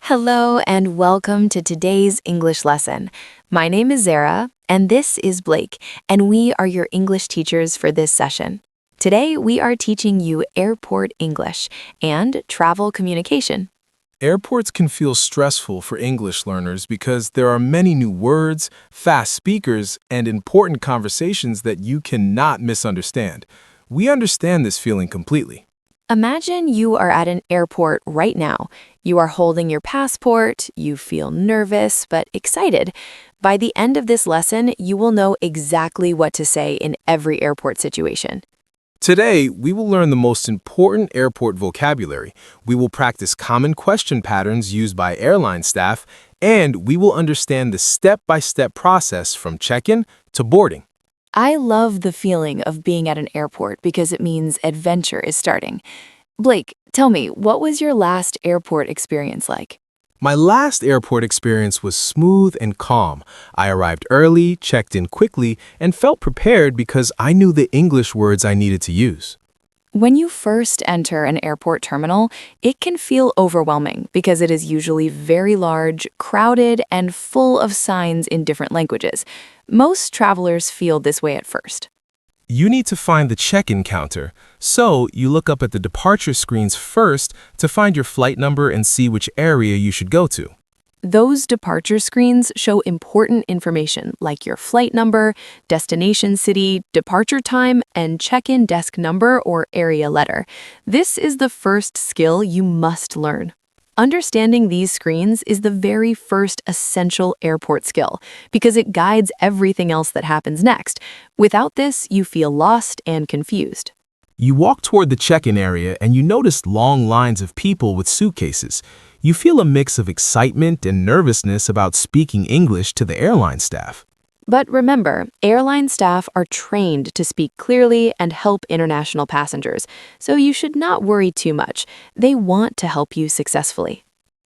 Hello and welcome to today's English lesson. My name is Zara and this is Blake, and we are your English teachers for this session. Today we are teaching you airport English and travel communication. Airports can feel stressful for English learners because there are many new words, fast speakers, and important conversations that you cannot misunderstand. We understand this feeling completely. Imagine you are at an airport right now. You are holding your passport, you feel nervous but excited. By the end of this lesson, you will know exactly what to say in every airport situation. Today, we will learn the most important airport vocabulary. We will practice common question patterns used by airline staff, and we will understand the step-by-step process from check-in to boarding. I love the feeling of being at an airport because it means adventure is starting. Blake, tell me, what was your last airport experience like? My last airport experience was smooth and calm. I arrived early, checked in quickly, and felt prepared because I knew the English words I needed to use. When you first enter an airport terminal, it can feel overwhelming because it is usually very large, crowded, and full of signs in different languages. Most travelers feel this way at first. You need to find the check-in counter, so you look up at the departure screens first to find your flight number and see which area you should go to. Those departure screens show important information like your flight number, destination city, departure time, and check-in desk number or area letter. This is the first skill you must learn. Understanding these screens is the very first essential airport skill because it guides everything else that happens next. Without this, you feel lost and confused. You walk toward the check-in area and you notice long lines of people with suitcases. You feel a mix of excitement and nervousness about speaking English to the airline staff. But remember, airline staff are trained to speak clearly and help international passengers, so you should not worry too much. They want to help you successfully.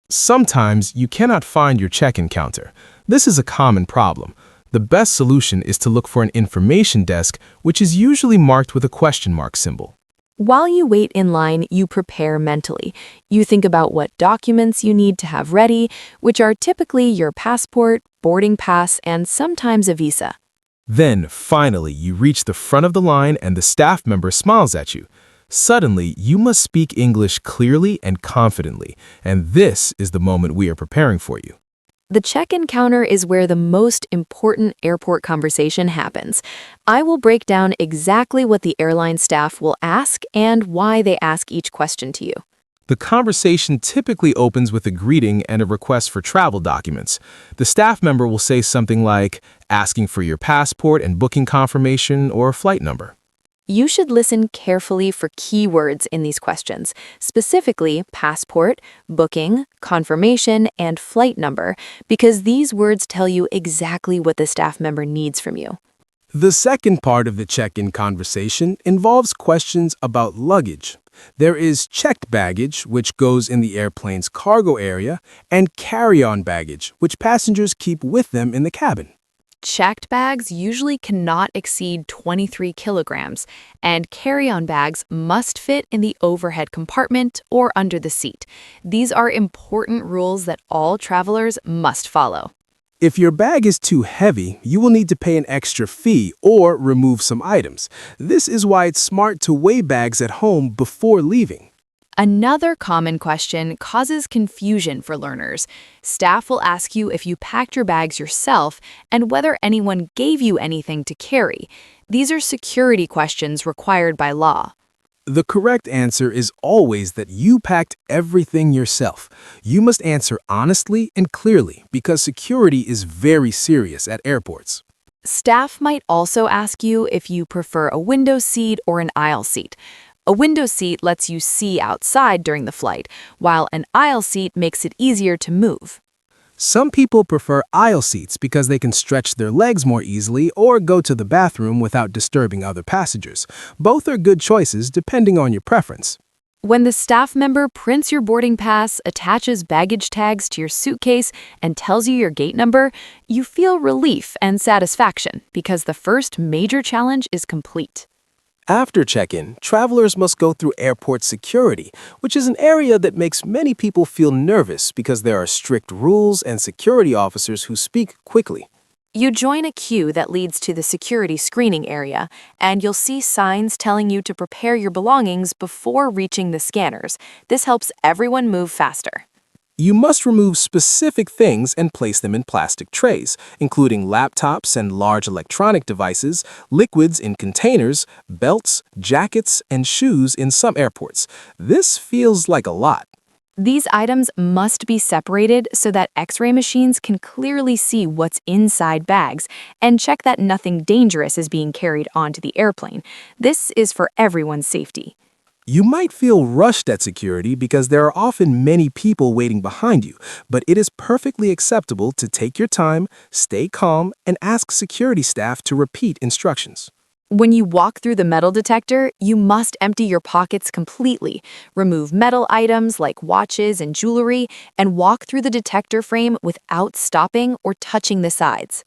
Sometimes you cannot find your check-in counter. This is a common problem. The best solution is to look for an information desk, which is usually marked with a question mark symbol. While you wait in line, you prepare mentally. You think about what documents you need to have ready, which are typically your passport, boarding pass, and sometimes a visa. Then, finally, you reach the front of the line and the staff member smiles at you. Suddenly, you must speak English clearly and confidently, and this is the moment we are preparing for you. The check-in counter is where the most important airport conversation happens. I will break down exactly what the airline staff will ask and why they ask each question to you. The conversation typically opens with a greeting and a request for travel documents. The staff member will say something like, asking for your passport and booking confirmation or flight number. You should listen carefully for keywords in these questions, specifically passport, booking, confirmation, and flight number, because these words tell you exactly what the staff member needs from you. The second part of the check-in conversation involves questions about luggage. There is checked baggage, which goes in the airplane's cargo area, and carry-on baggage, which passengers keep with them in the cabin. Checked bags usually cannot exceed 23 kilograms, and carry-on bags must fit in the overhead compartment or under the seat. These are important rules that all travelers must follow. If your bag is too heavy, you will need to pay an extra fee or remove some items. This is why it's smart to weigh bags at home before leaving. Another common question causes confusion for learners. Staff will ask you if you packed your bags yourself and whether anyone gave you anything to carry. These are security questions required by law. The correct answer is always that you packed everything yourself. You must answer honestly and clearly because security is very serious at airports. Staff might also ask you if you prefer a window seat or an aisle seat. A window seat lets you see outside during the flight, while an aisle seat makes it easier to move. Some people prefer aisle seats because they can stretch their legs more easily or go to the bathroom without disturbing other passengers. Both are good choices depending on your preference. When the staff member prints your boarding pass, attaches baggage tags to your suitcase, and tells you your gate number, you feel relief and satisfaction because the first major challenge is complete. After check-in, travelers must go through airport security, which is an area that makes many people feel nervous because there are strict rules and security officers who speak quickly. You join a queue that leads to the security screening area, and you'll see signs telling you to prepare your belongings before reaching the scanners. This helps everyone move faster. You must remove specific things and place them in plastic trays, including laptops and large electronic devices, liquids in containers, belts, jackets, and shoes in some airports. This feels like a lot. These items must be separated so that X-ray machines can clearly see what's inside bags and check that nothing dangerous is being carried onto the airplane. This is for everyone's safety. You might feel rushed at security because there are often many people waiting behind you, but it is perfectly acceptable to take your time, stay calm, and ask security staff to repeat instructions. When you walk through the metal detector, you must empty your pockets completely, remove metal items like watches and jewelry, and walk through the detector frame without stopping or touching the sides.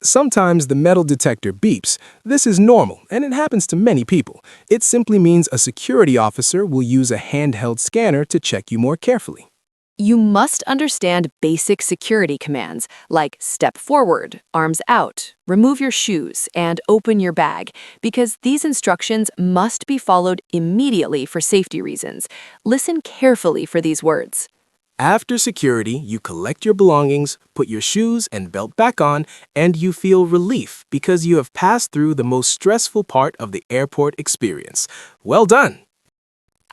Sometimes the metal detector beeps. This is normal, and it happens to many people. It simply means a security officer will use a handheld scanner to check you more carefully. You must understand basic security commands like step forward, arms out, remove your shoes, and open your bag, because these instructions must be followed immediately for safety reasons. Listen carefully for these words. After security, you collect your belongings, put your shoes and belt back on, and you feel relief because you have passed through the most stressful part of the airport experience. Well done!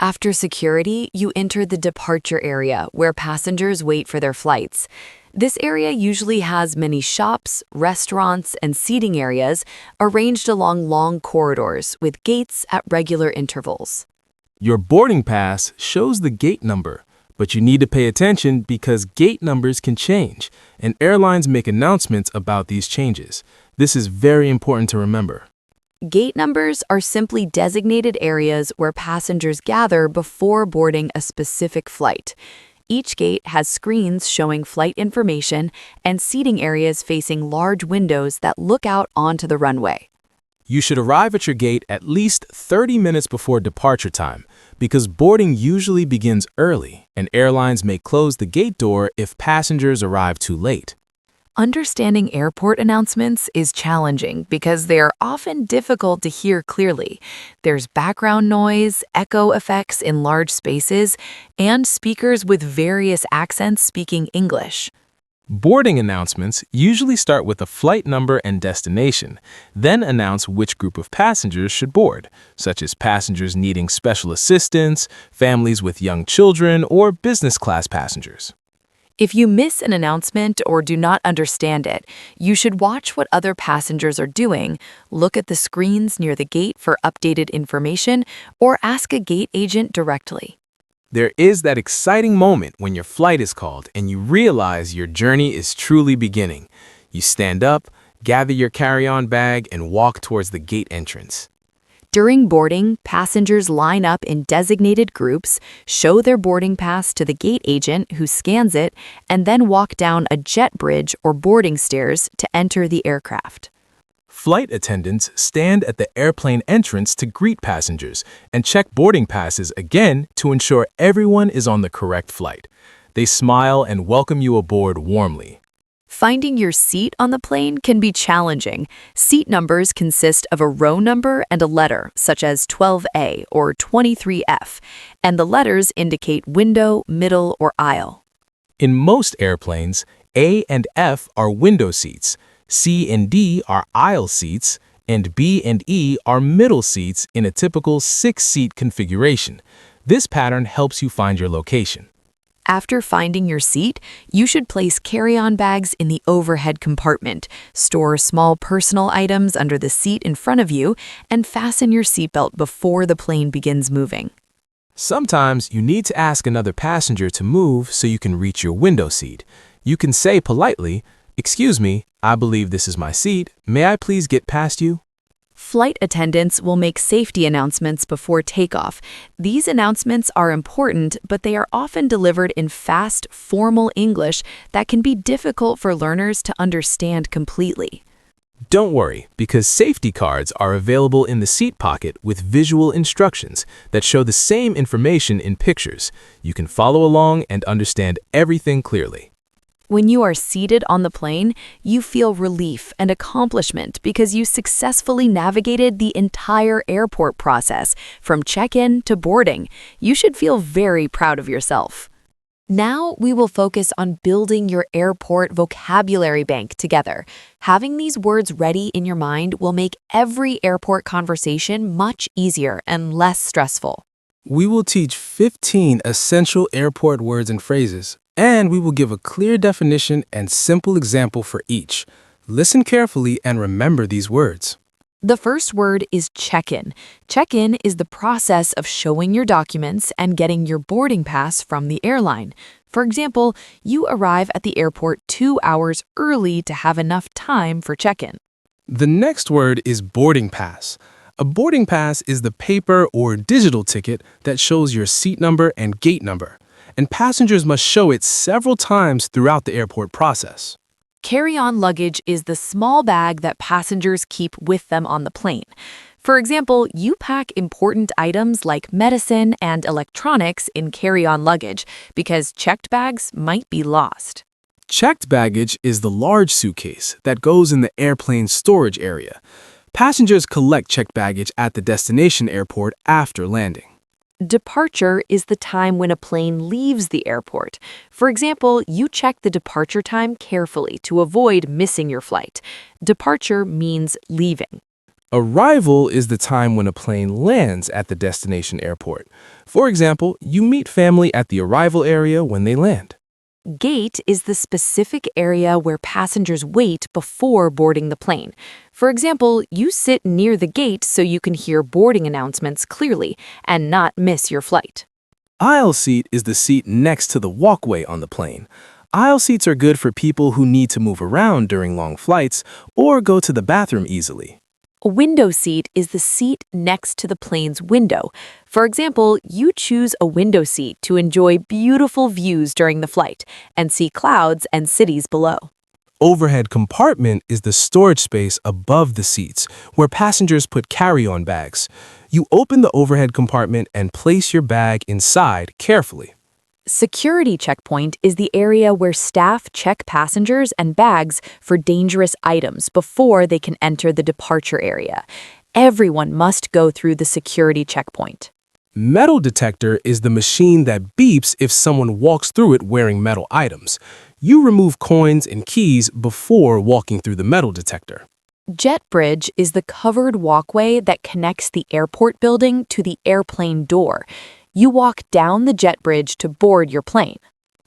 After security, you enter the departure area where passengers wait for their flights. This area usually has many shops, restaurants, and seating areas arranged along long corridors with gates at regular intervals. Your boarding pass shows the gate number, but you need to pay attention because gate numbers can change, and airlines make announcements about these changes. This is very important to remember. Gate numbers are simply designated areas where passengers gather before boarding a specific flight. Each gate has screens showing flight information and seating areas facing large windows that look out onto the runway. You should arrive at your gate at least 30 minutes before departure time because boarding usually begins early and airlines may close the gate door if passengers arrive too late. Understanding airport announcements is challenging because they are often difficult to hear clearly. There's background noise, echo effects in large spaces, and speakers with various accents speaking English. Boarding announcements usually start with a flight number and destination, then announce which group of passengers should board, such as passengers needing special assistance, families with young children, or business class passengers. If you miss an announcement or do not understand it, you should watch what other passengers are doing, look at the screens near the gate for updated information, or ask a gate agent directly. There is that exciting moment when your flight is called and you realize your journey is truly beginning. You stand up, gather your carry-on bag, and walk towards the gate entrance. During boarding, passengers line up in designated groups, show their boarding pass to the gate agent who scans it, and then walk down a jet bridge or boarding stairs to enter the aircraft. Flight attendants stand at the airplane entrance to greet passengers and check boarding passes again to ensure everyone is on the correct flight. They smile and welcome you aboard warmly. Finding your seat on the plane can be challenging. Seat numbers consist of a row number and a letter, such as 12A or 23F, and the letters indicate window, middle, or aisle. In most airplanes, A and F are window seats, C and D are aisle seats, and B and E are middle seats in a typical 6-seat configuration. This pattern helps you find your location. After finding your seat, you should place carry-on bags in the overhead compartment, store small personal items under the seat in front of you, and fasten your seatbelt before the plane begins moving. Sometimes you need to ask another passenger to move so you can reach your window seat. You can say politely, "Excuse me, I believe this is my seat. May I please get past you?" Flight attendants will make safety announcements before takeoff. These announcements are important, but they are often delivered in fast, formal English that can be difficult for learners to understand completely. Don't worry, because safety cards are available in the seat pocket with visual instructions that show the same information in pictures. You can follow along and understand everything clearly. When you are seated on the plane, you feel relief and accomplishment because you successfully navigated the entire airport process, from check-in to boarding. You should feel very proud of yourself. Now we will focus on building your airport vocabulary bank together. Having these words ready in your mind will make every airport conversation much easier and less stressful. We will teach 15 essential airport words and phrases, and we will give a clear definition and simple example for each. Listen carefully and remember these words. The first word is check-in. Check-in is the process of showing your documents and getting your boarding pass from the airline. For example, you arrive at the airport 2 hours early to have enough time for check-in. The next word is boarding pass. A boarding pass is the paper or digital ticket that shows your seat number and gate number, and passengers must show it several times throughout the airport process. Carry-on luggage is the small bag that passengers keep with them on the plane. For example, you pack important items like medicine and electronics in carry-on luggage because checked bags might be lost. Checked baggage is the large suitcase that goes in the airplane storage area. Passengers collect checked baggage at the destination airport after landing. Departure is the time when a plane leaves the airport. For example, you check the departure time carefully to avoid missing your flight. Departure means leaving. Arrival is the time when a plane lands at the destination airport. For example, you meet family at the arrival area when they land. Gate is the specific area where passengers wait before boarding the plane. For example, you sit near the gate so you can hear boarding announcements clearly and not miss your flight. Aisle seat is the seat next to the walkway on the plane. Aisle seats are good for people who need to move around during long flights or go to the bathroom easily. A window seat is the seat next to the plane's window. For example, you choose a window seat to enjoy beautiful views during the flight and see clouds and cities below. Overhead compartment is the storage space above the seats where passengers put carry-on bags. You open the overhead compartment and place your bag inside carefully. Security checkpoint is the area where staff check passengers and bags for dangerous items before they can enter the departure area. Everyone must go through the security checkpoint. Metal detector is the machine that beeps if someone walks through it wearing metal items. You remove coins and keys before walking through the metal detector. Jet bridge is the covered walkway that connects the airport building to the airplane door. You walk down the jet bridge to board your plane.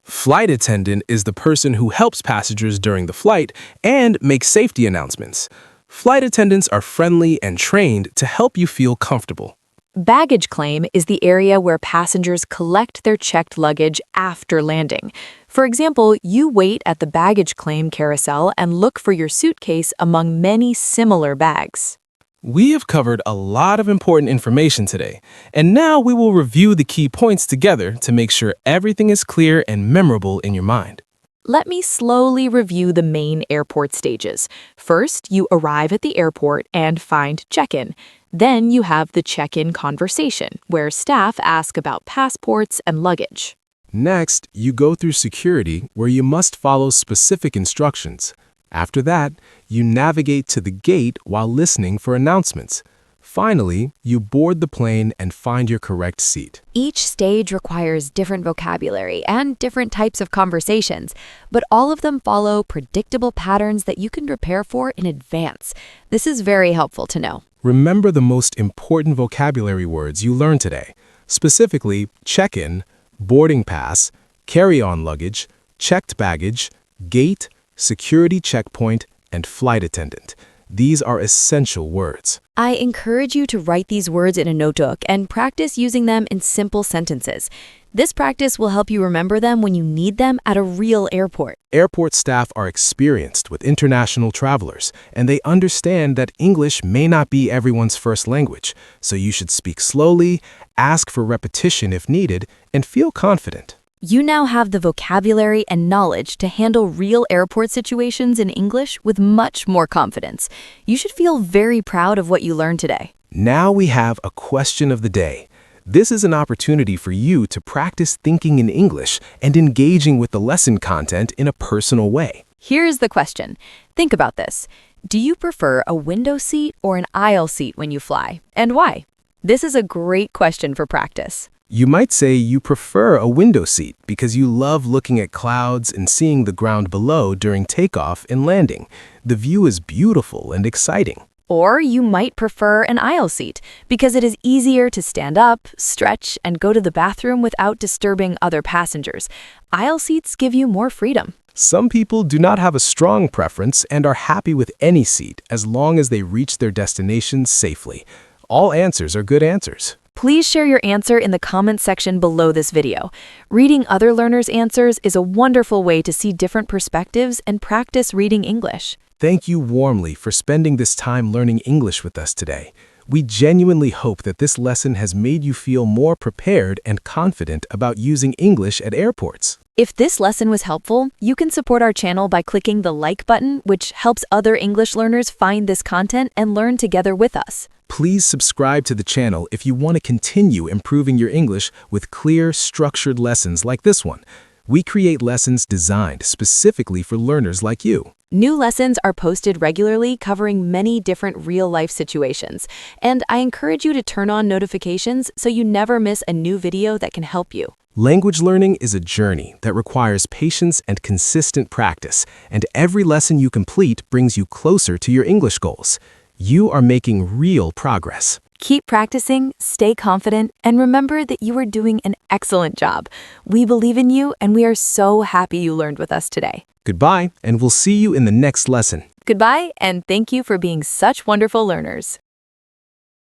Flight attendant is the person who helps passengers during the flight and makes safety announcements. Flight attendants are friendly and trained to help you feel comfortable. Baggage claim is the area where passengers collect their checked luggage after landing. For example, you wait at the baggage claim carousel and look for your suitcase among many similar bags. We have covered a lot of important information today, and now we will review the key points together to make sure everything is clear and memorable in your mind. Let me slowly review the main airport stages. First, you arrive at the airport and find check-in. Then you have the check-in conversation, where staff ask about passports and luggage. Next, you go through security, where you must follow specific instructions. After that, you navigate to the gate while listening for announcements. Finally, you board the plane and find your correct seat. Each stage requires different vocabulary and different types of conversations, but all of them follow predictable patterns that you can prepare for in advance. This is very helpful to know. Remember the most important vocabulary words you learned today, specifically check-in, boarding pass, carry-on luggage, checked baggage, gate, security checkpoint, and flight attendant. These are essential words. I encourage you to write these words in a notebook and practice using them in simple sentences. This practice will help you remember them when you need them at a real airport. Airport staff are experienced with international travelers, and they understand that English may not be everyone's first language, so you should speak slowly, ask for repetition if needed, and feel confident. You now have the vocabulary and knowledge to handle real airport situations in English with much more confidence. You should feel very proud of what you learned today. Now we have a question of the day. This is an opportunity for you to practice thinking in English and engaging with the lesson content in a personal way. Here's the question. Think about this. Do you prefer a window seat or an aisle seat when you fly, and why? This is a great question for practice. You might say you prefer a window seat because you love looking at clouds and seeing the ground below during takeoff and landing. The view is beautiful and exciting. Or you might prefer an aisle seat because it is easier to stand up, stretch, and go to the bathroom without disturbing other passengers. Aisle seats give you more freedom. Some people do not have a strong preference and are happy with any seat as long as they reach their destination safely. All answers are good answers. Please share your answer in the comments section below this video. Reading other learners' answers is a wonderful way to see different perspectives and practice reading English. Thank you warmly for spending this time learning English with us today. We genuinely hope that this lesson has made you feel more prepared and confident about using English at airports. If this lesson was helpful, you can support our channel by clicking the like button, which helps other English learners find this content and learn together with us. Please subscribe to the channel if you want to continue improving your English with clear, structured lessons like this one. We create lessons designed specifically for learners like you. New lessons are posted regularly covering many different real-life situations, and I encourage you to turn on notifications so you never miss a new video that can help you. Language learning is a journey that requires patience and consistent practice, and every lesson you complete brings you closer to your English goals. You are making real progress. Keep practicing, stay confident, and remember that you are doing an excellent job. We believe in you, and we are so happy you learned with us today. Goodbye, and we'll see you in the next lesson. Goodbye, and thank you for being such wonderful learners.